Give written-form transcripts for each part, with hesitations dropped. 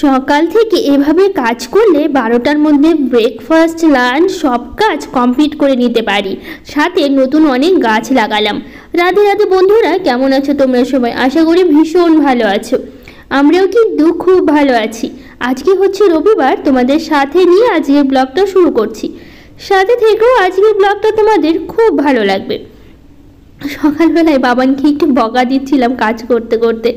সকাল থেকে এভাবে কাজ করলে 12টার মধ্যে ব্রেকফাস্ট লাঞ্চ সব কাজ কমপ্লিট করে নিতে পারি। সাথে নতুন অনেক গাছ লাগালাম। রাধে রাধে বন্ধুরা, কেমন আছো তোমরা সবাই? আশা করি ভীষণ ভালো আছো। আমরাও কিন্তু খুব ভালো আছি। আজকে হচ্ছে রবিবার, তোমাদের সাথে নিয়ে আজকের ব্লগটা শুরু করছি। সাথে থেকেও আজকের ব্লগটা তোমাদের খুব ভালো লাগবে। সকালবেলায় বাবানকে একটু বকা দিচ্ছিলাম কাজ করতে করতে।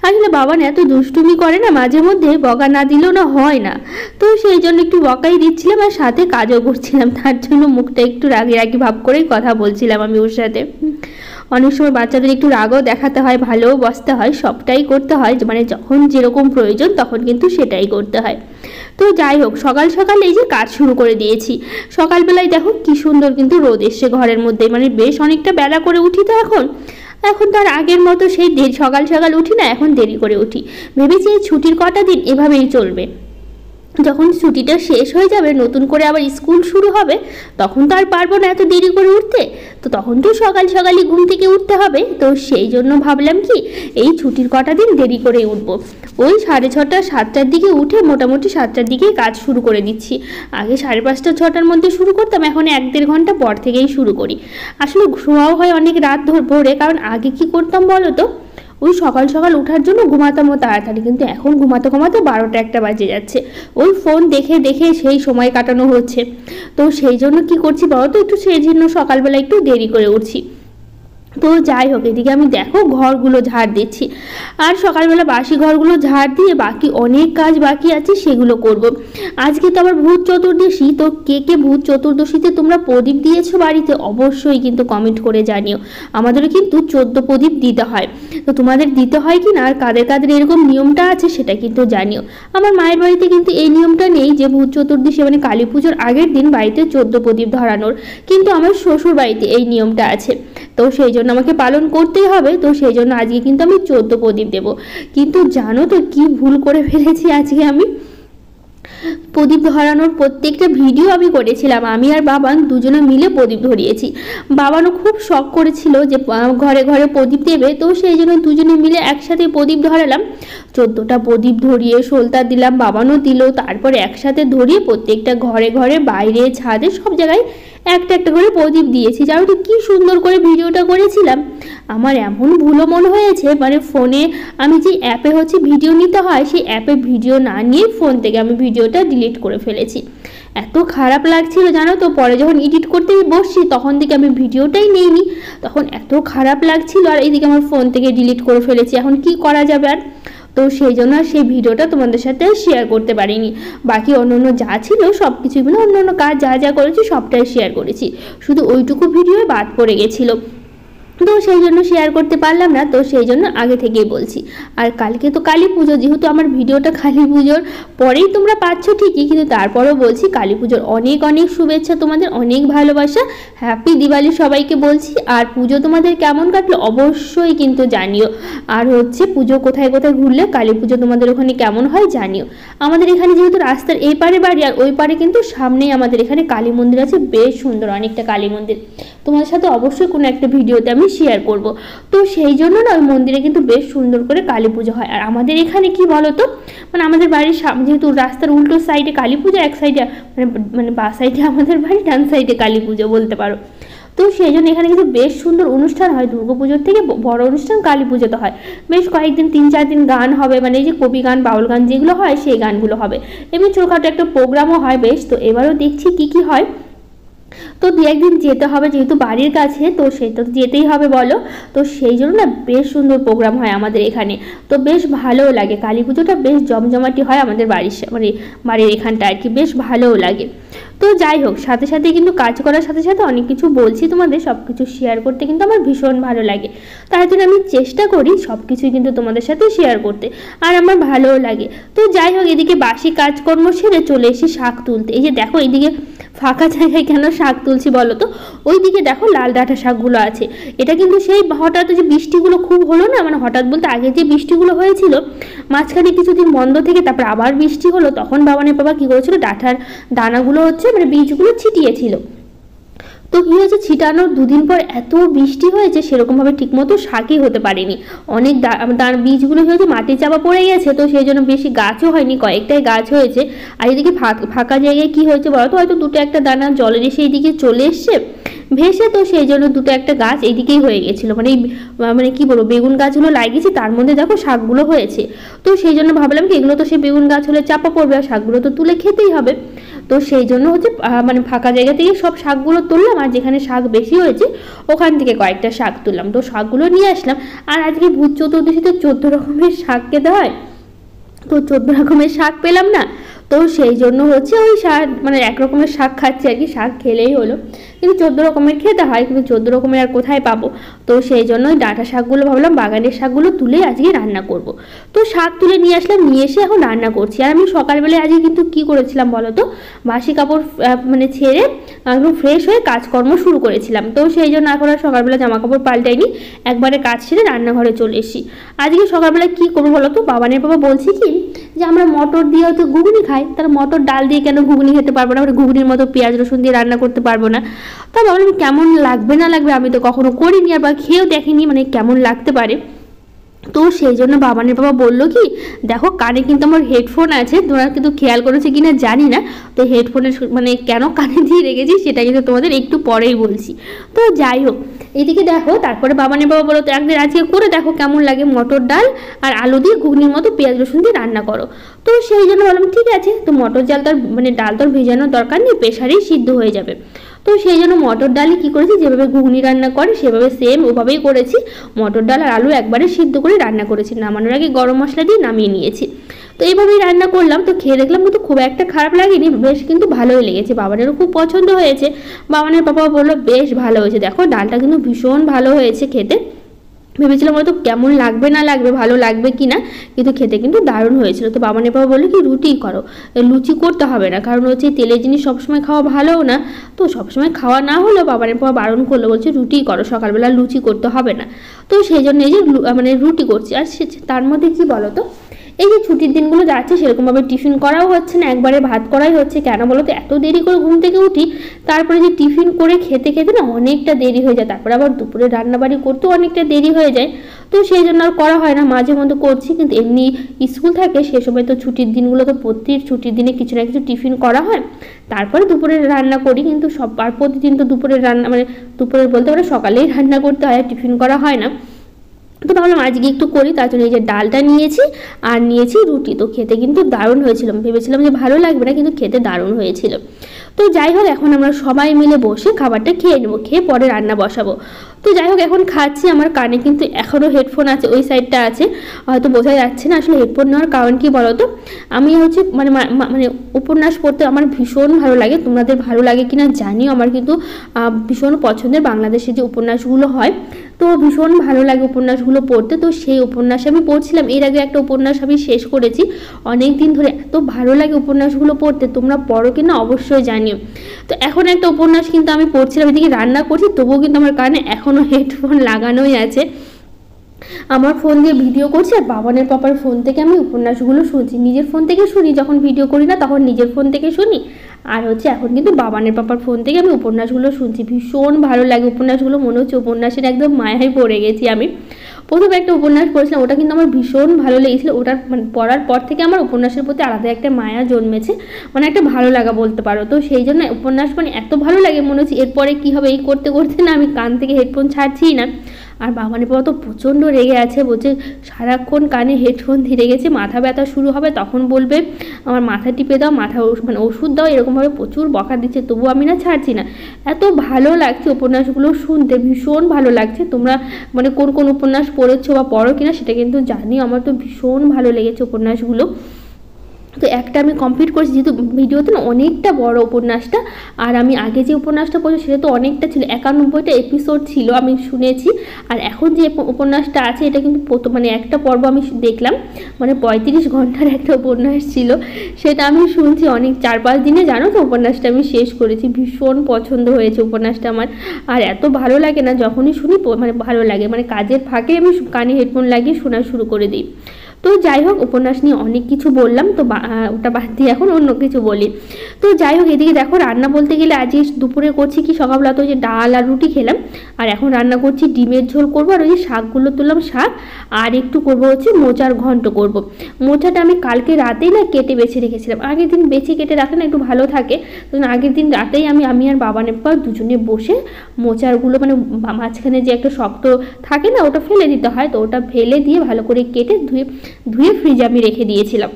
আসলে বাবান এত দুষ্টুমি করে না, মাঝে মধ্যে বকা না দিলেও না হয় না, তো সেই জন্য একটু বকাই দিচ্ছিলাম আর সাথে কাজও করছিলাম। তার জন্য মুখটা একটু রাগি রাগি ভাব করেই কথা বলছিলাম আমি ওর সাথে। অনেক সময় বাচ্চাদের একটু রাগও দেখাতে হয়, ভালোও বসতে হয়, সবটাই করতে হয়, মানে যখন যেরকম প্রয়োজন তখন কিন্তু সেটাই করতে হয়। তো যাই হোক, সকাল সকাল এই যে কাজ শুরু করে দিয়েছি। সকালবেলায় দেখো কি সুন্দর কিন্তু রোদ এসছে ঘরের মধ্যে, মানে বেশ অনেকটা বেলা করে উঠি তো এখন তো আর আগের মতো সেই সকাল সকাল উঠি না, এখন দেরি করে উঠি। ভেবেছি এই ছুটির কটা দিন এভাবেই চলবে। যখন ছুটিটা শেষ হয়ে যাবে, নতুন করে আবার স্কুল শুরু হবে, তখন তো আর পারবো না এত দেরি করে উঠতে। তো তখন তো সকাল সকালই ঘুম থেকে উঠতে হবে। তো সেই জন্য ভাবলাম কি এই ছুটির কটা দিন দেরি করে উঠবো। ওই 6:30 7টার দিকে উঠে মোটামুটি 7টার দিকেই কাজ শুরু করে দিচ্ছি। আগে 5:30 6টার মধ্যে শুরু করতাম, এখন 1-1.5 ঘন্টা পর থেকেই শুরু করি। আসলে শোয়াও হয় অনেক রাত ভোরে, কারণ আগে কি করতাম বলো তো, ওই সকাল সকাল ওঠার জন্য ঘুমাতামও তাড়াতাড়ি, কিন্তু এখন ঘুমাতে ঘুমাতে 12টা-1টা বাজে যাচ্ছে। ওই ফোন দেখে দেখে সেই সময় কাটানো হচ্ছে। তো সেই জন্য কি করছি বলো তো, একটু সেই জন্য সকালবেলা একটু দেরি করে উঠছি। তো যাই হোক, এদিকে আমি দেখো ঘরগুলো ঝাড় দিচ্ছি। আর সকালবেলা বাসি ঘরগুলো ঝাড় দিয়ে বাকি অনেক কাজ বাকি আছে, সেগুলো করব। আজকে তো আবার ভূত চতুর্দশী। তো কে কে ভূত চতুর্দশীতে তোমরা প্রদীপ দিয়েছো বাড়িতে অবশ্যই কিন্তু কমেন্ট করে জানিও। আমাদেরও কিন্তু 14 প্রদীপ দিতে হয়। তো তোমাদের দিতে হয় কি না, আর কাদের কাদের এরকম নিয়মটা আছে সেটা কিন্তু জানিও। আমার মায়ের বাড়িতে কিন্তু এই নিয়মটা নেই যে ভূত চতুর্দশী মানে কালী পুজোর আগের দিন বাড়িতে 14 প্রদীপ ধরানোর, কিন্তু আমার শ্বশুর বাড়িতে এই নিয়মটা আছে। তো সেই জন্য আমাকে পালন করতেই হবে। তো সেই জন্য আজকে কিন্তু আমি 14 প্রদীপ দেব। কিন্তু জানো তো কি ভুল করে ফেলেছি আজকে আমি? প্রদীপ ধরানোর প্রত্যেকটা ভিডিও আমি করেছিলাম, আমি আর বাবান দুজনে মিলে প্রদীপ ধরিয়েছি। বাবানও খুব শখ করেছিল যে ঘরে ঘরে প্রদীপ দেবে, তো সেই জন্য দুজনে মিলে একসাথে প্রদীপ ধরালাম। 14টা প্রদীপ ধরিয়ে সলতা দিলাম, বাবানও দিল। তারপর একসাথে ধরিয়ে প্রত্যেকটা ঘরে ঘরে বাইরে ছাদে সব জায়গায় একটা একটা করে প্রদীপ দিয়েছি। জানো তো কি সুন্দর করে ভিডিওটা করেছিলাম। আমার এমন ভুলও মনে হয়েছে, মানে ফোনে আমি যে অ্যাপে হচ্ছে ভিডিও নিতে হয়, সেই অ্যাপে ভিডিও না নিয়ে ফোন থেকে আমি ভিডিওটা ডিলিট করে ফেলেছি। এত খারাপ লাগছিল জানো তো, পরে যখন এডিট করতে বসছি তখন থেকে আমি ভিডিওটাই নেইনি, তখন এত খারাপ লাগছিল। আর এইদিকে আমার ফোন থেকে ডিলিট করে ফেলেছি, এখন কি করা যাবে আর? তো সেই জন্য সেই ভিডিওটা তোমাদের সাথে শেয়ার করতে পারিনি। বাকি অন্য যা ছিল সব কিছুই, মানে অন্য কাজ যা যা করেছি সবটাই শেয়ার করেছি, শুধু ওইটুকু ভিডিও বাদ পড়ে গেছিলো। তো সেই জন্য শেয়ার করতে পারলাম না। তো সেই জন্য আগে থেকেই বলছি। আর কালকে তো কালী পুজো, যেহেতু আমার ভিডিওটা কালী পুজোর পরেই তোমরা পাচ্ছ ঠিকই, কিন্তু তারপরেও বলছি কালী পুজোর অনেক অনেক শুভেচ্ছা তোমাদের, অনেক ভালোবাসা, হ্যাপি দিওয়ালি সবাইকে বলছি। আর পুজো তোমাদের কেমন কাটলো অবশ্যই কিন্তু জানিও। আর হচ্ছে পুজো কোথায় কোথায় ঘুরলে, কালী পুজো তোমাদের ওখানে কেমন হয় জানিও। আমাদের এখানে যেহেতু রাস্তার এই পারে বাড়ি আর ওই পারে কিন্তু সামনেই আমাদের এখানে কালী মন্দির আছে, বেশ সুন্দর অনেকটা কালী মন্দির। তোমাদের সাথে অবশ্যই কোনো একটা ভিডিওতে আমি শেয়ার করব। তো সেই জন্য না ওই মন্দিরে কিন্তু বেশ সুন্দর করে কালী পুজো হয়। আর আমাদের এখানে কি বলো তো, মানে আমাদের বাড়ির সামনে, যেহেতু রাস্তার উল্টো সাইডে কালী পুজো, এক সাইডে মানে বা সাইডে আমাদের বাড়ি, ডান সাইডে কালী পুজো বলতে পারো। তো সেই জন্য এখানে কিন্তু বেশ সুন্দর অনুষ্ঠান হয়, দুর্গাপুজোর থেকে বড় অনুষ্ঠান কালী পুজোতে হয়। বেশ কয়েকদিন 3-4 দিন গান হবে, মানে এই যে কবি গান বাউল গান যেগুলো হয় সেই গানগুলো হবে। এমনি ছোটখাটো একটা প্রোগ্রামও হয় বেশ। তো এবারও দেখছি কি হয়। তো 2-1 দিন যেতে হবে, যেহেতু বাড়ির কাছে, তো সেটা তো যেতেই হবে বলো। তো সেই জন্য না বেশ সুন্দর প্রোগ্রাম হয় আমাদের এখানে। তো বেশ ভালোও লাগে, কালী পুজোটা বেশ জমজমাটি হয় আমাদের বাড়ির এখানটা আর কি, বেশ ভালোও লাগে। তো যাই হোক, সাথে সাথে কিন্তু কাজ করার সাথে সাথে অনেক কিছু বলছি তোমাদের, সব কিছু শেয়ার করতে কিন্তু আমার ভীষণ ভালো লাগে। তার জন্য আমি চেষ্টা করি সব কিছুই কিন্তু তোমাদের সাথে শেয়ার করতে, আর আমার ভালোও লাগে। তো যাই হোক, এদিকে বাসি কাজকর্ম সেরে চলে এসে শাক তুলতে। এই যে দেখো এইদিকে ফাঁকা জায়গায় কেন শাক তুলছি বলো তো, ওইদিকে দেখো লাল ডাঁটা শাকগুলো আছে। এটা কিন্তু সেই হঠাৎ যে বৃষ্টিগুলো খুব হলো না, মানে হঠাৎ বলতে আগে যে বৃষ্টিগুলো হয়েছিল, মাঝখানে কিছুদিন বন্ধ থেকে তারপর আবার বৃষ্টি হলো, তখন বাবা কি করেছিল, ডাঁটার দানাগুলো হচ্ছে মানে বীজগুলো ছিটিয়েছিল। তো কী হয়েছে, ছিটানোর 2 দিন পর এত বৃষ্টি হয়েছে সেরকমভাবে ঠিকমতো শাকই হতে পারেনি। অনেক বীজগুলো হয়েছে মাটি চাপা পড়ে গেছে, তো সেই জন্য বেশি গাছও হয়নি, কয়েকটাই গাছ হয়েছে। আর এদিকে ফাঁকা জায়গায় কি হয়েছে বলো তো, হয়তো 2-1 দানা জলের এসে এইদিকে চলে এসছে ভেসে, তো সেই জন্য 2-1 গাছ এইদিকেই হয়ে গেছিলো। মানে কি বলবো, বেগুন গাছগুলো লাগিয়েছি তার মধ্যে দেখো শাকগুলো হয়েছে। তো সেই জন্য ভাবলাম কি এগুলো তো সেই বেগুন গাছ হলে চাপা পড়বে, আর শাকগুলো তো তুলে খেতেই হবে। তো সেই জন্য হচ্ছে মানে ফাঁকা জায়গা থেকে সব শাকগুলো তুললাম, আর যেখানে শাক বেশি হয়েছে ওখান থেকে কয়েকটা শাক তুললাম, তো শাকগুলো নিয়ে আসলাম। আর আজকে ভূত চতুর্দশীতে 14 রকমের শাক খেতে হয়, তো 14 রকমের শাক পেলাম না, তো সেই জন্য হচ্ছে ওই শাক মানে 1 রকমের শাক খাচ্ছি আর কি, শাক খেলেই হলো, কিন্তু 14 রকমের খেতে হয়, কিন্তু 14 রকমের আর কোথায় পাবো। তো সেই জন্য ওই ডাঁটা শাকগুলো ভাবলাম বাগানের শাকগুলো তুলে আজকে রান্না করব। তো শাক তুলে নিয়ে আসলাম, নিয়ে এসে এখন রান্না করছি। আর আমি সকালবেলায় আজকে কিন্তু কি করেছিলাম বলো তো, বাসি কাপড় মানে ছেড়ে একদম ফ্রেশ হয়ে কাজকর্ম শুরু করেছিলাম। তো সেই জন্য এখন আর সকালবেলা জামা কাপড় পাল্টাইনি, একবারে কাজ সেরে রান্নাঘরে চলে এসেছি। আজকে সকালবেলা কি করবো বলো তো, বাবানের বাবা বলছি কি যে আমরা মটর দিয়ে হয়তো ঘুগনি খাই, তার মটর ডাল দিয়ে কেন ঘুগনি খেতে পারবো না, ঘুগনির মতো পেঁয়াজ রসুন দিয়ে রান্না করতে পারবো না। তা ভাবলাম কেমন লাগবে না লাগবে, আমি তো কখনো করিনি আর বা খেয়েও দেখিনি, মানে কেমন লাগতে পারে। তো সেই জন্য বাবানের বাবা বললো কি দেখো কানে কিন্তু আমার হেডফোন আছে, তোমরা কিন্তু খেয়াল করেছে কিনা জানি না, তো হেডফোনের মানে কেন কানে দিয়ে রেখেছি সেটা কিন্তু তোমাদের একটু পরেই বলছি। তো যাই হোক, এদিকে দেখো তারপরে বাবানের বাবা বলো তো একদিন আজকে করে দেখো কেমন লাগে, মটর ডাল আর আলু দিয়ে ঘুগনির মতো পেঁয়াজ রসুন দিয়ে রান্না করো। তো সেই জন্য বললাম ঠিক আছে, তো মটর ডাল তো মানে ডাল তো ভেজানোর দরকার নেই, প্রেসারেই সিদ্ধ হয়ে যাবে। তো সেই জন্য মটর ডালই কী করেছি, যেভাবে ঘুগনি রান্না করে সেভাবে সেম ওভাবেই করেছি, মটর ডাল আর আলু একবারে সিদ্ধ করে রান্না করেছি, নামানোর আগে গরম মশলা দিয়ে নামিয়ে নিয়েছি। তো এইভাবেই রান্না করলাম, তো খেয়ে দেখলাম কিন্তু খুব একটা খারাপ লাগেনি, বেশ কিন্তু ভালোই লেগেছে, বাবানেরও খুব পছন্দ হয়েছে। বাবানের বাবা বললো বেশ ভালো হয়েছে, দেখো ডালটা কিন্তু ভীষণ ভালো হয়েছে খেতে। ভেবেছিলাম হয়তো কেমন লাগবে না লাগবে, ভালো লাগবে কি না, কিন্তু খেতে কিন্তু দারুণ হয়েছিল। তো বাবানের বাবা বললো কি রুটি করো, লুচি করতে হবে না, কারণ হচ্ছে তেলের জিনিস সবসময় খাওয়া ভালোও না, তো সবসময় খাওয়া না হলেও বাবানের বাবা বারণ করলো, বলছে রুটি করো, সকালবেলা লুচি করতে হবে না। তো সেই জন্য এই যে মানে রুটি করছি। আর তার মধ্যে কি বলো তো, এই যে ছুটির দিনগুলো যাচ্ছে সেরকমভাবে টিফিন করাও হচ্ছে না, একবারে ভাত করাই হচ্ছে। কেন বলো তো, এত দেরি করে ঘুম থেকে উঠি, তারপরে যে টিফিন করে খেতে খেতে না অনেকটা দেরি হয়ে যায়, তারপরে আবার দুপুরে রান্নাবাড়ি করতেও অনেকটা দেরি হয়ে যায়। তো সেই জন্য আর করা হয় না, মাঝে মধ্যে করছি, কিন্তু এমনি স্কুল থাকে সে সময় তো ছুটির দিনগুলো তো প্রত্যেক ছুটির দিনে কিছু না কিছু টিফিন করা হয়, তারপরে দুপুরে রান্না করি। কিন্তু আর প্রতিদিন তো দুপুরের রান্না মানে দুপুরের বলতে পারে সকালেই রান্না করতে হয়, টিফিন করা হয় না। তো ভাবলাম আজকে একটু করি, তার জন্য এই যে ডালটা নিয়েছি আর নিয়েছি রুটি। তো খেতে কিন্তু দারুণ হয়েছিল, ভেবেছিলাম যে ভালো লাগবে না, কিন্তু খেতে দারুণ হয়েছিল। তো যাই হোক, এখন আমরা সবাই মিলে বসে খাবারটা খেয়ে নেবো, খেয়ে পরে রান্না বসাবো। তো যাই হোক এখন খাচ্ছি, আমার কানে কিন্তু এখনও হেডফোন আছে, ওই সাইডটা আছে, হয়তো বোঝা যাচ্ছে না। আসলে হেডফোন নেওয়ার কারণ কি বলো তো, আমি হচ্ছে মানে উপন্যাস পড়তে আমার ভীষণ ভালো লাগে, তোমাদের ভালো লাগে কিনা জানিও, আমার কিন্তু ভীষণ পছন্দের বাংলাদেশে যে উপন্যাসগুলো হয়, তো ভীষণ ভালো লাগে উপন্যাসগুলো পড়তে। তো সেই উপন্যাস আমি পড়ছিলাম, এর আগে একটা উপন্যাস আমি শেষ করেছি অনেক দিন ধরে, এত ভালো লাগে উপন্যাসগুলো পড়তে, তোমরা পড়ো কিনা অবশ্যই জানিও। তো এখন একটা উপন্যাস কিন্তু আমি পড়ছিলাম, এদিকে রান্না করছি, তবুও কিন্তু আমার কানে এখনও হেডফোন লাগানোই আছে, আমার ফোন দিয়ে ভিডিও করছি আর বাবানের পাপার ফোন থেকে আমি উপন্যাসগুলো শুনছি। নিজের ফোন থেকে শুনি, যখন ভিডিও করি না তখন নিজের ফোন থেকে শুনি, আর হচ্ছে এখন কিন্তু বাবানের পাপার ফোন থেকে আমি উপন্যাসগুলো শুনছি। ভীষণ ভালো লাগে উপন্যাসগুলো, মনে হচ্ছে উপন্যাসের একদম মায়ায় পড়ে গেছি আমি। প্রথমে একটা উপন্যাস পড়েছিলাম, ওটা কিন্তু আমার ভীষণ ভালো লেগেছিলো, ওটার মানে পড়ার পর থেকে আমার উপন্যাসের প্রতি আলাদা একটা মায়া জন্মেছে, মানে একটা ভালো লাগা বলতে পারো। তো সেই জন্য উপন্যাস মানে এত ভালো লাগে, মনে হচ্ছে এরপরে কী হবে, এই করতে করতে না আমি কান থেকে হেডফোন ছাড়ছিই না। আর বাবানের বাবা তো প্রচণ্ড রেগে আছে, বলছে সারাক্ষণ কানে হেডফোন ধরে গেছে, মাথা ব্যথা শুরু হবে তখন বলবে আমার মাথা টিপে দাও, মাথা মানে ওষুধ দাও, এরকমভাবে প্রচুর বকা দিচ্ছে, তবু আমি না ছাড়ছি না। এত ভালো লাগছে উপন্যাসগুলো শুনতে, ভীষণ ভালো লাগছে। তোমরা মানে কোন কোন উপন্যাস পড়েছো বা পড়ো কিনা সেটা কিন্তু জানিও, আমার তো ভীষণ ভালো লেগেছে উপন্যাসগুলো। তো একটা আমি কমপ্লিট করেছি, যেহেতু ভিডিওতে না অনেকটা বড় উপন্যাসটা, আর আমি আগে যে উপন্যাসটা পড়েছি সেটা তো অনেকটা ছিল, 91টা এপিসোড ছিল আমি শুনেছি। আর এখন যে উপন্যাসটা আছে এটা কিন্তু মানে একটা পর্ব আমি দেখলাম, মানে 35 ঘন্টার একটা উপন্যাস ছিল, সেটা আমি শুনছি অনেক 4-5 দিনে, জানো তো উপন্যাসটা আমি শেষ করেছি। ভীষণ পছন্দ হয়েছে উপন্যাসটা আমার, আর এত ভালো লাগে না যখনই শুনি, মানে ভালো লাগে, মানে কাজের ফাঁকে আমি কানে হেডফোন লাগিয়ে শোনা শুরু করে দিই। তো তো যাই হোক, উপন্যাস নিয়ে অনেক কিছু বললাম, তো ওটা বাদ দিয়ে এখন অন্য কিছু বলি। তো যাই হোক, এদিকে দেখো রান্না বলতে গেলে আজকে দুপুরে করছি কি, সকালবেলা তো যে ডাল আর রুটি খেলাম, আর এখন রান্না করছি ডিমের ঝোল করবো, আর ওই যে শাকগুলো তুললাম শাক, আর একটু করবো হচ্ছে মোচার ঘন্ট করব। মোচাটা আমি কালকে রাতেই না কেটে বেছে রেখেছিলাম, আগের দিন বেছে কেটে রাখলে না একটু ভালো থাকে। তো আগের দিন রাতেই আমি আর বাবানের পর দুজনে বসে মোচারগুলো মানে মাঝখানে যে একটা শক্ত থাকে না, ওটা ফেলে দিতে হয়, তো ওটা ফেলে দিয়ে ভালো করে কেটে ধুয়ে ফ্রিজে আমি রেখে দিয়েছিলাম।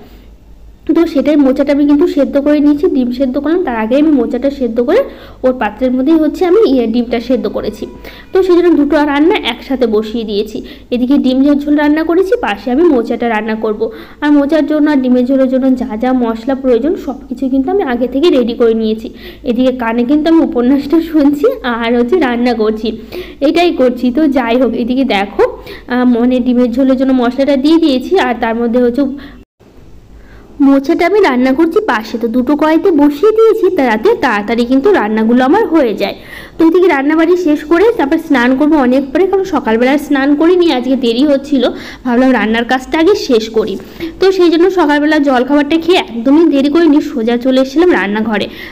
তো সেটাই মোচাটা আমি কিন্তু সেদ্ধ করে নিয়েছি, ডিম সেদ্ধ করলাম, তার আগে আমি মোচাটা সেদ্ধ করে ওর পাত্রের মধ্যেই হচ্ছে আমি ডিমটা সেদ্ধ করেছি। তো সেই জন্য দুটো রান্না একসাথে বসিয়ে দিয়েছি, এদিকে ডিম ঝোল রান্না করেছি, পাশে আমি মোচাটা রান্না করব। আর মোচার জন্য আর ডিমের ঝোলের জন্য যা যা মশলা প্রয়োজন সব কিছু কিন্তু আমি আগে থেকে রেডি করে নিয়েছি। এদিকে কানে কিন্তু আমি উপন্যাসটা শুনছি আর হচ্ছে রান্না করছি, এটাই করছি। তো যাই হোক, এদিকে দেখো মানে ডিমের ঝোলের জন্য মশলাটা দিয়ে দিয়েছি, আর তার মধ্যে হচ্ছে মোচাটা আমি রান্না করছি পাশে, তো দুটো কড়াইতে বসিয়ে দিয়েছি, তাতে তাড়াতাড়ি কিন্তু রান্নাগুলো আমার হয়ে যায়। তো এদিকে রান্নাবাড়ি শেষ করে তারপর স্নান করবো অনেক পরে, কারণ সকালবেলা স্নান করিনি, আজকে দেরি হচ্ছিল, ভাবলাম রান্নার কাজটা আগে শেষ করি। তো সেই জন্য সকালবেলা জলখাবারটা খেয়ে একদমই দেরি করিনি, সোজা চলে এসেছিলাম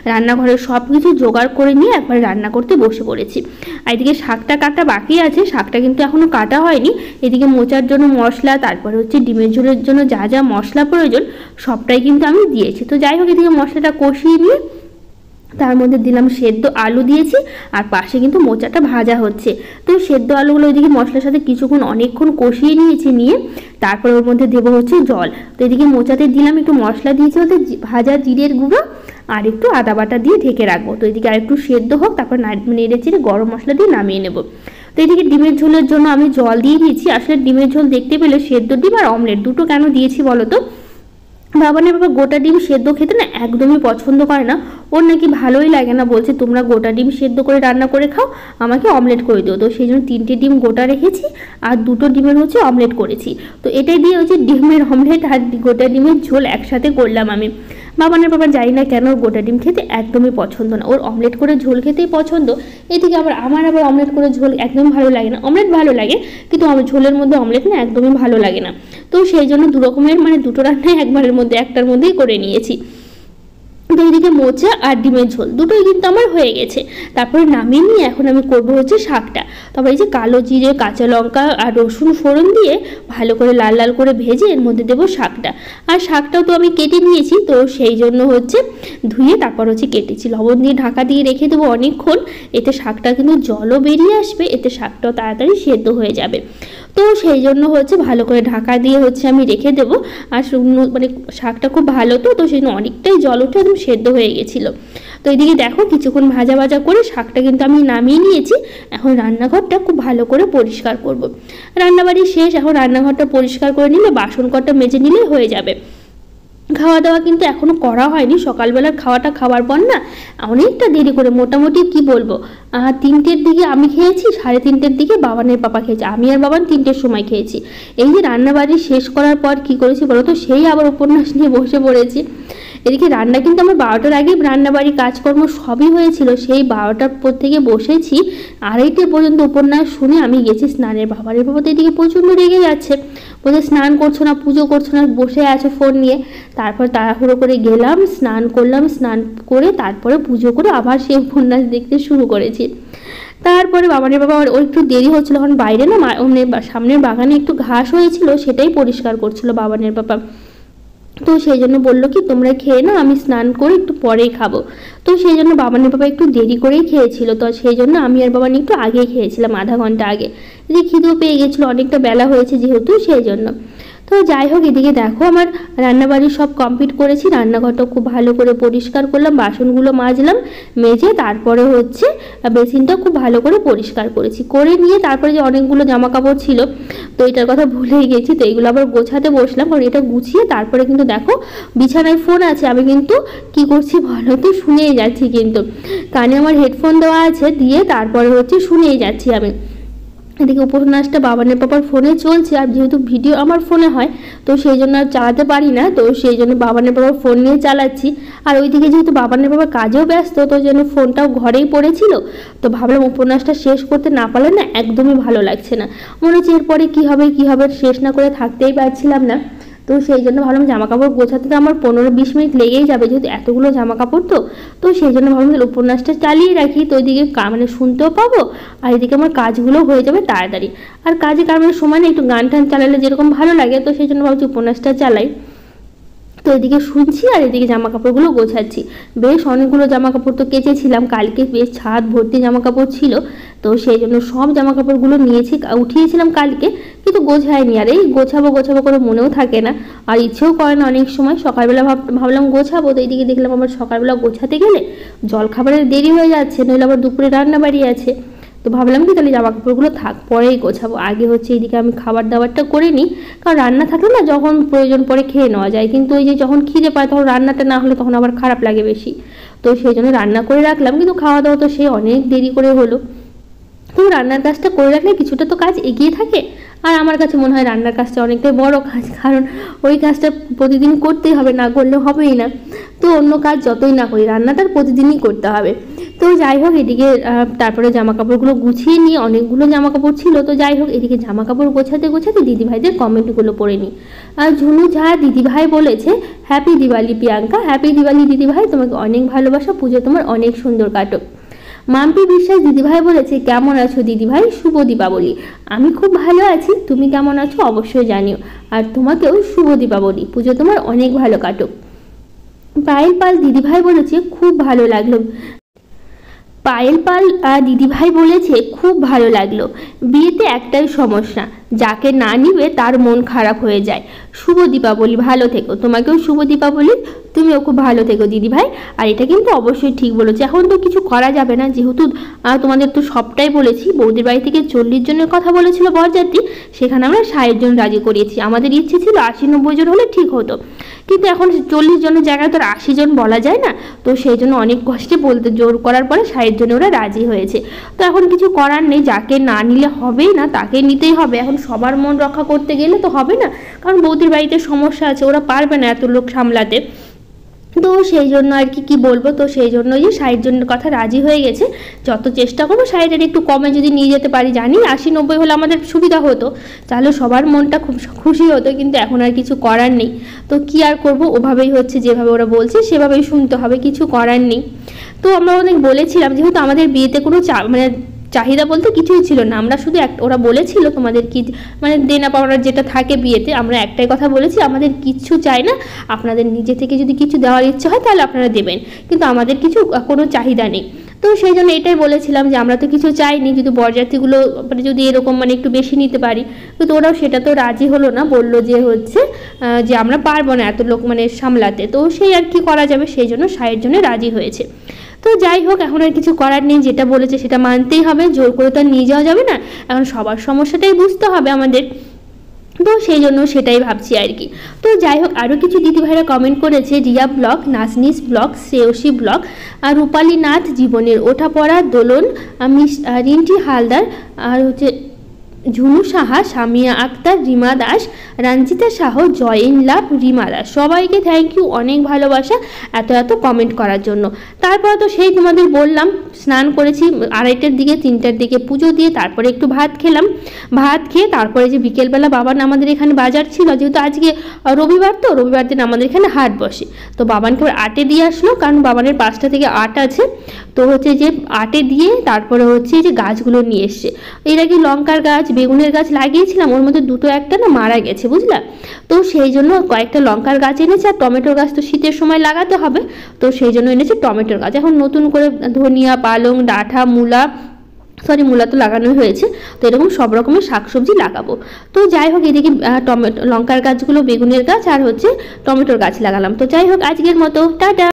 রান্নাঘরে সব কিছু জোগাড় করে নিয়ে একবার রান্না করতে বসে পড়েছি। আর এদিকে শাকটা কাটা বাকি আছে, শাকটা কিন্তু এখনও কাটা হয়নি। এদিকে মোচার জন্য মশলা, তারপরে হচ্ছে ডিমের ঝোলের জন্য যা যা মশলা প্রয়োজন সবটাই কিন্তু আমি দিয়েছি। তো যাই হোক, এদিকে মশলাটা কষিয়ে নিয়ে তার মধ্যে দিলাম সেদ্ধ আলু দিয়েছি, আর পাশে কিন্তু মোচাটা ভাজা হচ্ছে। তো সেদ্ধ আলুগুলো ওইদিকে মশলার সাথে কিছুক্ষণ অনেকক্ষণ কষিয়ে নিয়ে তারপর ওর মধ্যে দেবো হচ্ছে জল। তো এদিকে মোচাতে দিলাম একটু মশলা দিয়েছি বলতে ভাজা জিরের গুঁড়ো আর একটু আদা বাটা দিয়ে ঢেকে রাখবো। তো এদিকে আর একটু সেদ্ধ হোক, তারপর নেড়ে চেড়ে গরম মশলা দিয়ে নামিয়ে নেবো। তো এদিকে ডিমের ঝোলের জন্য আমি জল দিয়ে দিয়েছি। আসলে ডিমের ঝোল দেখতে পেলে সেদ্ধ ডিম আর অমলেট দুটো কেন দিয়েছি বলো তো, বাবানের বাবা গোটা ডিম সেদ্ধ খেতে না একদমই পছন্দ করে না, ওর নাকি ভালোই লাগে না, বলছে তোমরা গোটা ডিম সেদ্ধ করে রান্না করে খাও, আমাকে অমলেট করে দিও। তো সেই জন্য 3টে ডিম গোটা রেখেছি আর 2টো ডিমের হচ্ছে অমলেট করেছি। তো এটাই দিয়ে হচ্ছে ডিমের অমলেট আর গোটা ডিমের ঝোল একসাথে করলাম আমি। বাবানের বাবা জানি না কেন ওর গোটা ডিম খেতে একদমই পছন্দ না, ওর অমলেট করে ঝোল খেতেই পছন্দ। এদিকে আমার আবার অমলেট করে ঝোল একদম ভালো লাগে না, অমলেট ভালো লাগে কিন্তু আমার ঝোলের মধ্যে অমলেট না একদমই ভালো লাগে না। তো সেই জন্য দু রকমের মানে দুটো রান্নাই একবারের মধ্যে একটার মধ্যেই করে নিয়েছি। তো এইদিকে মোচা আর ডিমের ঝোল দুটোই কিন্তু আমার হয়ে গেছে। তারপরে নামিয়ে নিয়ে এখন আমি করবো হচ্ছে শাকটা। তারপরে এই যে কালো জিরে, কাঁচা লঙ্কা আর রসুন ফোড়ন দিয়ে ভালো করে লাল লাল করে ভেজে এর মধ্যে দেবো শাকটা। আর শাকটাও তো আমি কেটে নিয়েছি, তো সেই জন্য হচ্ছে ধুয়ে তারপর হচ্ছে কেটেছি, লবণ দিয়ে ঢাকা দিয়ে রেখে দেবো অনেকক্ষণ, এতে শাকটা কিন্তু জলও বেরিয়ে আসবে, এতে শাকটাও তাড়াতাড়ি সেদ্ধ হয়ে যাবে। তো সেই জন্য হচ্ছে ভালো করে ঢাকা দিয়ে হচ্ছে আমি রেখে দেবো। আর মানে শাকটা খুব ভালো, তো সেই জন্য অনেকটাই জল উঠে একদম সেদ্ধ হয়ে গেছিলো। তো এদিকে দেখো কিছুক্ষণ ভাজা ভাজা করে শাকটা কিন্তু আমি নামিয়ে নিয়েছি। এখন রান্নাঘরটা খুব ভালো করে পরিষ্কার করব। রান্নাবাড়ি শেষ, এখন রান্নাঘরটা পরিষ্কার করে নিলে বাসন কটা মেজে নিলেই হয়ে যাবে। খাওয়া দাওয়া কিন্তু এখনও করা হয়নি, সকালবেলার খাওয়াটা খাওয়ার পর না অনেকটা দেরি করে, মোটামুটি কি বলবো 3টের দিকে আমি খেয়েছি, 3:30-এর দিকে বাবানের পাপা খেয়েছে, আমি আর বাবান 3টের সময় খেয়েছি। এই যে রান্নাবাড়ি শেষ করার পর কি করেছি বলো তো, সেই আবার উপন্যাস নিয়ে বসে পড়েছি। এদিকে রান্না কিন্তু আমার 12টার আগেই রান্নাবাড়ি কাজকর্ম সবই হয়েছিল, সেই 12টার পর থেকে বসেছি 2:30 পর্যন্ত উপন্যাস শুনে আমি গেছি স্নানের। বাবারের বাবা তো এদিকে প্রচণ্ড রেগে যাচ্ছে, বলছে স্নান করছো না, পুজো করছো না, বসে আছো ফোন নিয়ে। তারপর তাড়াহুড়ো করে গেলাম, স্নান করলাম, স্নান করে তারপরে পুজো করে আবার সেই উপন্যাস দেখতে শুরু করেছি। তারপরে বাবানের বাবা ওর একটু দেরি হচ্ছিলো, কারণ বাইরে না সামনের বাগানে একটু ঘাস হয়েছিল, সেটাই পরিষ্কার করছিল বাবানের বাবা। তো সেই জন্য বললো কি তোমরা খেয়ে নাও, আমি স্নান করে একটু পরেই খাবো। তো সেই জন্য বাবানের বাবা একটু দেরি করেই খেয়েছিল, তো সেই জন্য আমি আর বাবানি একটু আগে খেয়েছিলাম, আধা ঘন্টা আগে। এদিকে খিদেও পেয়ে গেছিলো, অনেকটা বেলা হয়েছে যেহেতু, সেই জন্য। তো যাই হোক, এদিকে দেখো আমার রান্নাবাড়ি সব কমপ্লিট করেছি, রান্নাঘরটা খুব ভালো করে পরিষ্কার করলাম, বাসনগুলো মাজলাম, মেজে তারপরে হচ্ছে বেসিনটা খুব ভালো করে পরিষ্কার করেছি, করে নিয়ে তারপরে যে অনেকগুলো জামা কাপড় ছিল, তো এটার কথা ভুলেই গেছি, তো এইগুলো আবার গোছাতে বসলাম। কারণ এটা গুছিয়ে তারপরে কিন্তু দেখো বিছানায় ফোন আছে, আমি কিন্তু কি করছি ভালো তো শুনেই যাচ্ছি, কিন্তু কানে আমার হেডফোন দেওয়া আছে, দিয়ে তারপরে হচ্ছে শুনেই যাচ্ছি আমি। এদিকে উপন্যাসটা বাবানের পাপার ফোনে চলছে, আর যেহেতু ভিডিও আমার ফোনে হয় তো সেই জন্য আর চালাতে পারি না, তো সেই জন্য বাবানের পাপার ফোন নিয়ে চালাচ্ছি। আর ওইদিকে যেহেতু বাবানের বাবা কাজেও ব্যস্ত, তো জন্য ফোনটাও ঘরেই পড়েছিল, তো ভাবলাম উপন্যাসটা শেষ করতে না পারলে না একদমই ভালো লাগছে না, মনে হচ্ছে এরপরে কী হবে শেষ না করে থাকতেই পারছিলাম না। তো সেই জন্য ভাবলাম জামা কাপড় গোছাতে তো আমার 15-20 মিনিট লেগেই যাবে, যেহেতু এতগুলো জামা কাপড়। তো সেই জন্য ভাবলাম উপন্যাসটা চালিয়ে রাখি, তো ওইদিকে মানে শুনতেও পাবো আর এদিকে আমার কাজগুলো হয়ে যাবে তাড়াতাড়ি। আর কাজে কারণের সময় না একটু গান টান চালালে যেরকম ভালো লাগে, তো সেই জন্য ভাবছি উপন্যাসটা চালাই। তো এদিকে শুনছি আর এদিকে জামা কাপড়গুলো গোছাচ্ছি। বেশ অনেকগুলো জামা কাপড় তো কেচেছিলাম কালকে, বেশ ছাদ ভর্তি জামা কাপড় ছিল। তো সেই জন্য সব জামা কাপড়গুলো নিয়েছি, উঠিয়েছিলাম কালকে, কিন্তু গোছায়নি। আর এই গোছাবো করে মনেও থাকে না, আর ইচ্ছেও করে না অনেক সময়। সকালবেলা ভাবলাম গোছাবো, তো এইদিকে দেখলাম আবার সকালবেলা গোছাতে গেলে জলখাবারের দেরি হয়ে যাচ্ছে, নইলে আবার দুপুরে রান্না বাড়ি আছে। তো ভাবলাম কি তাহলে জামা কাপড়গুলো থাক, পরেই গোছাবো। আগে হচ্ছে এইদিকে আমি খাবার দাবারটা করে নিই, কারণ রান্না থাকলে না যখন প্রয়োজন পড়ে খেয়ে নেওয়া যায়, কিন্তু ওই যে যখন খিদে পায় তখন রান্নাটা না হলে তখন আবার খারাপ লাগে বেশি। তো সেই জন্য রান্না করে রাখলাম, কিন্তু খাওয়া দাওয়া তো সে অনেক দেরি করে হলো। তো রান্নার কাজটা করে রাখলে কিছুটা তো কাজ এগিয়ে থাকে। আর আমার কাছে মনে হয় রান্নার কাজটা অনেকটাই বড় কাজ, কারণ ওই কাজটা প্রতিদিন করতেই হবে, না করলে হবেই না। তো অন্য কাজ যতই না করি রান্নাটা প্রতিদিনই করতে হবে। তো যাই হোক এদিকে তারপরে জামা কাপড়গুলো গুছিয়ে নিয়ে, অনেকগুলো জামা কাপড় ছিল। তো যাই হোক এদিকে জামা কাপড় গোছাতে দিদিভাইদের কমেন্টগুলো পড়ে নিই। আর ঝুনু ঝা দিদিভাই বলেছে, হ্যাপি দিওয়ালি প্রিয়াঙ্কা, হ্যাপি দিওয়ালি দিদিভাই, তোমাকে অনেক ভালোবাসা, পুজো তোমার অনেক সুন্দর কাটুক। মাম্পি বিশ্বাস দিদিভাই বলেছে, কেমন আছো দিদিভাই, শুভ দীপাবলি। আমি খুব ভালো আছি, তুমি কেমন আছো অবশ্যই জানিও, আর তোমাকেও শুভ দীপাবলি, পুজো তোমার অনেক ভালো কাটুক। পায়েল পাল দিদিভাই বলেছে, খুব ভালো লাগলো। পায়েল পাল দিদিভাই বলেছে, খুব ভালো লাগলো। বিয়েতে একটাই সমস্যা, যাকে না নিবে তার মন খারাপ হয়ে যায়। শুভ দীপাবলি, ভালো থেকো। তোমাকেও শুভ দীপাবলি, তুমিও খুব ভালো থেকো দিদিভাই। আর এটা কিন্তু অবশ্যই ঠিক বলেছে, এখন তো কিছু করা যাবে না, যেহেতু তোমাদের তো সবটাই বলেছি। বৌদির বাড়ি থেকে 40 জনের কথা বলেছিল বরযাত্রী, সেখানে আমরা 60 জন রাজি করিয়েছি। আমাদের ইচ্ছে ছিল 80-90 জন হলে ঠিক হতো, কিন্তু এখন 40 জনের জায়গায় তো 80 জন বলা যায় না। তো সেই জন্য অনেক কষ্টে বলতে জোর করার পরে 60 জনে ওরা রাজি হয়েছে। তো এখন কিছু করার নেই, যাকে না নিলে হবেই না তাকে নিতেই হবে। এখন সবার মন রক্ষা করতে গেলে তো হবে না, কারণ বৌদির বাড়িতে সমস্যা আছে, ওরা পারবে না এত লোক সামলাতে। তো সেই জন্য আর কি বলবো, তো সেই জন্য যে 60 জনের কথা রাজি হয়ে গেছে। যত চেষ্টা করবো 60-এর একটু কমে যদি নিয়ে যেতে পারি, জানি 80-90 হলে আমাদের সুবিধা হতো, তাহলে সবার মনটা খুব খুশি হতো, কিন্তু এখন আর কিছু করার নেই। তো কি আর করব, ওভাবেই হচ্ছে, যেভাবে ওরা বলছে সেভাবেই শুনতে হবে, কিছু করার নেই। তো আমরা অনেক বলেছিলাম, যেহেতু আমাদের বিয়েতে কোনো মানে চাহিদা বলতে কিছুই ছিল না, আমরা শুধু ওরা বলেছিল তোমাদের কি মানে দেনা পাওনার যেটা থাকে বিয়েতে, আমরা একটাই কথা বলেছি, আমাদের কিচ্ছু চাই না, আপনাদের নিজে থেকে যদি কিছু দেওয়ার ইচ্ছে হয় তাহলে আপনারা দেবেন, কিন্তু আমাদের কিছু কোনো চাহিদা নেই। তো সেই জন্য এটাই বলেছিলাম যে আমরা তো কিছু চাইনি, যদি বরযাত্রীগুলো মানে যদি এরকম মানে একটু বেশি নিতে পারি, কিন্তু ওরাও সেটা তো রাজি হলো না, বললো যে হচ্ছে যে আমরা পারবো না এত লোক মানে সামলাতে। তো সেই আর কি করা যাবে, সেই জন্য 60 জনে রাজি হয়েছে। তো যাই হোক এখন আর কিছু করার নেই, যেটা বলেছে সেটা মানতেই হবে, জোর করে তো আর নিয়ে যাওয়া যাবে না, এখন সবার সমস্যাটাই বুঝতে হবে আমাদের। তো সেই জন্য সেটাই ভাবছি আর কি। তো যাই হোক আরও কিছু দিদিভাইরা কমেন্ট করেছে, Riya blog, Naznis blog, Shreyasi blog, আর রূপালী নাথ জীবনের ওঠাপড়া দোলন, রিন্টি হালদার, আর হচ্ছে ঝুনু সাহা, সামিয়া আক্তার, রিমা দাস, রঞ্জিতা শাহ, জয়েন লাভ, রিমা দাস, সবাইকে থ্যাংক ইউ, অনেক ভালোবাসা এত কমেন্ট করার জন্য। তারপর তো সেই তোমাদের বললাম, স্নান করেছি 2:30টার দিকে, 3টার দিকে পুজো দিয়ে তারপরে একটু ভাত খেলাম। ভাত খেয়ে তারপরে যে বিকেলবেলা বাবান আমাদের এখানে বাজার ছিল, যেহেতু আজকে রবিবার, তো রবিবার দিন আমাদের এখানে হাট বসে, তো বাবানকে আটে দিয়ে আসলো, কারণ বাবানের 5টা থেকে 8 আছে। তো হচ্ছে যে আটে দিয়ে তারপরে হচ্ছে যে গাছগুলো নিয়ে এসছে। এর আগে লঙ্কার গাছ, বেগুনের গাছ লাগিয়েছিলাম, ওর মধ্যে 2-1টা না মারা গেছে বুঝলা। তো সেই জন্য কয়েকটা লঙ্কার গাছ এনেছে, আর টমেটোর গাছ তো শীতের সময় লাগাতে হবে, তো সেই জন্য এনেছে টমেটোর গাছ। এখন নতুন করে ধনিয়া, পালং, ডাঁটা, মূলা তো লাগানোই হয়েছে, তো এরকম সব রকমের শাকসবজি লাগাবো। তো যাই হোক এদিকে লঙ্কার গাছগুলো, বেগুনের গাছ আর হচ্ছে টমেটোর গাছ লাগালাম। তো যাই হোক আজকের মতো টাটা।